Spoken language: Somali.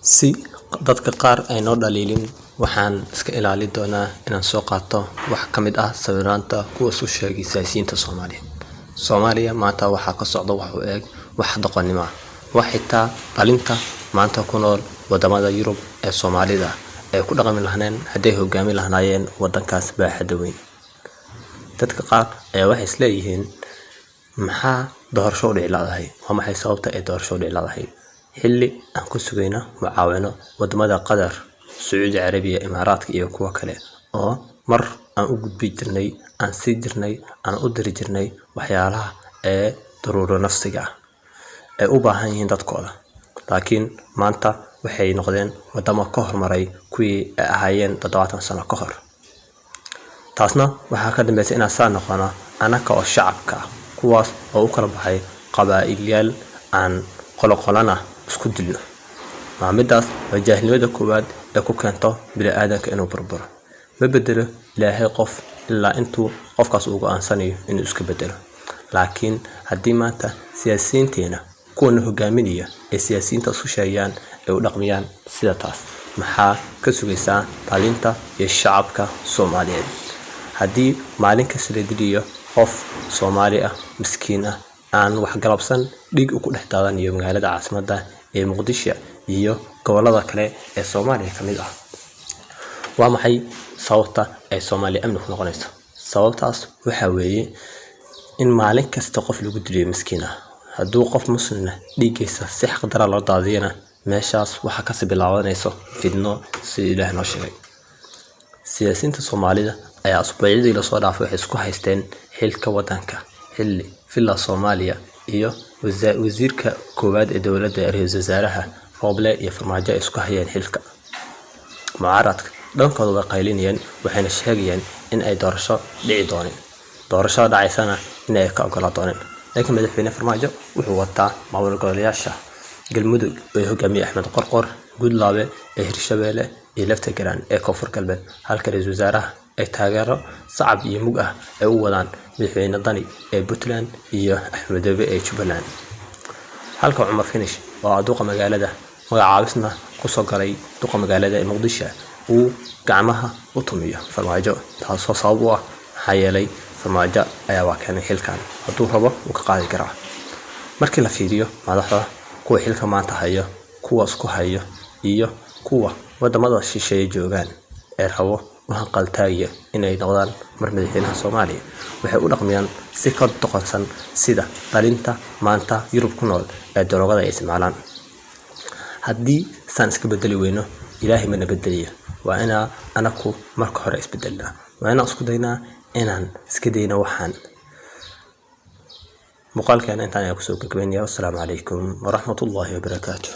Si dadka qaar ay noo dhaliilin, waxaan iska ilaali doonaa inaan soo qaato wax ka mid ah sawiranta kuwa soo sheegay siyaasiyiinta Soomaaliya. Soomaaliya maanta waxaa ka socda wax u eg wax doqonnimo ah. Wax xitaa dhalinta maanta ku nool wadamada Yurub ee Soomaalida ay ku dhaqmi lahaayeen hadday hogaami lahaayeen wadankaas baaxadda weyn. Dadka qaar ayaa waxay isleeyihiin maxaa doorasho u dhici lahayd? Waa maxay sababta ay doorasho u dhici lahayd? xilli aan ku sugayna mucaawino wadamada Qatar, Sacuudi Carabiya, Imaaraadka iyo kuwa kale oo mar aan u gudbi jirnay, aan sii jirnay, aan u diri jirnay waxyaalaha ee daruuro nafsiga ah ee u baahan yihiin dadkooda. Laakiin maanta waxay noqdeen wadamo ka hormaray kuwii ay ahaayeen 70 sano ka hor. Taasna waxaa ka dambeysay inaan saan noqono anaka oo shacabka kuwaas oo u kala baxay qabaa'ilyaal aan qoloqolana isku dilno. Maamidaas waa jaahilnimada koowaad ee ku keento bini'aadanka inuu burburo. Ma bedelo Ilaahay qof ilaa intuu qofkaas ugu aansanayo inuu iska bedelo. Laakiin haddii maanta siyaasiyiinteena kuwa hogaaminaya ee siyaasiyiinta isku sheegayaan ay u dhaqmiyaan sida taas, maxaa ka sugaysaa dhalinta iyo shacabka Soomaaliyeed? Haddii maalin kasta la diliyo qof Soomaali ah miskiin ah aan wax galabsan dhig ku dhex daadanayo magaalada caasimadda ee Muqdisho iyo gobolada kale ee Soomaaliya ka mid ah, waa maxay sababta ay Soomaaliya amni ku noqonayso? Sababtaas waxa weeye in maalin kasta qof lagu diliyo miskiin ah. Hadduu qof muslim ah dhigiisa si xaq darro loo daadiyana meeshaas waxa ka sii bilaabanayso fidno si Ilaahay noo sheegay. Siyaasiyiinta Soomaalida ayaa asbuucyadii la soo dhaafay waxay isku haysteen xilka wadanka xilli filla Soomaaliya iyo wasiirka koowaad ee dowladda ra'iisul wasaaraha Roble iyo Farmaajo ay isku hayeen xilka. Mucaaradka dhankooda way qaylinayeen waxayna sheegayeen in ay doorasho dhici dooneen. Doorasho dhacaysana in ay ka ogolaan dooneen. Laakiin madaxweyne Farmaajo wuxuu wataa maamul goboleeyaasha Galmudug oo hogaamiye Axmed Qorqor, Gudlaabe ee Hirshabeelle iyo Laftagaraan ee Koonfur Galbeed, halka ra'iisul wasaaraha ay taageero sacab iyo mug ah ay u wadaan madaxweyne Dani ee Puntland iyo Axmed Daabe ee Jubbaland. Halka Cumar Finish oo duqa magaalada magacaabisna ku soo galay duqa magaalada ee Muqdisho uu gacmaha u tumiyo Farmaajo, taasoo sabab u ah maxaa yeelay Farmaajo ayaa waa keenay xilkan hadduu rabo uu ka qaadi karaa. Markii la fiiriyo madaxda kuwa xilka maanta hayo, kuwa isku hayo iyo kuwa wadamada shisheeye joogaan ee rabo waxaan qaltaagaya inay noqdaan mar madaxweynaha Soomaaliya, waxay u dhaqmiyaan si ka doqonsan sida dhalinta maanta Yurub ku nool ee daroogada ay isticmaalaan. Haddii saan iska bedeli weyno Ilaahay ma nabadgeliyo. Waa inaan anaku marka hore isbedelnaa. Waa inaan isku daynaa inaan iska dayno waxaan. Muuqaalkeena intaan ayaa ku soo gabagabeynaya. Assalaamu calaykum waraxmatullaahi wabarakaatuh.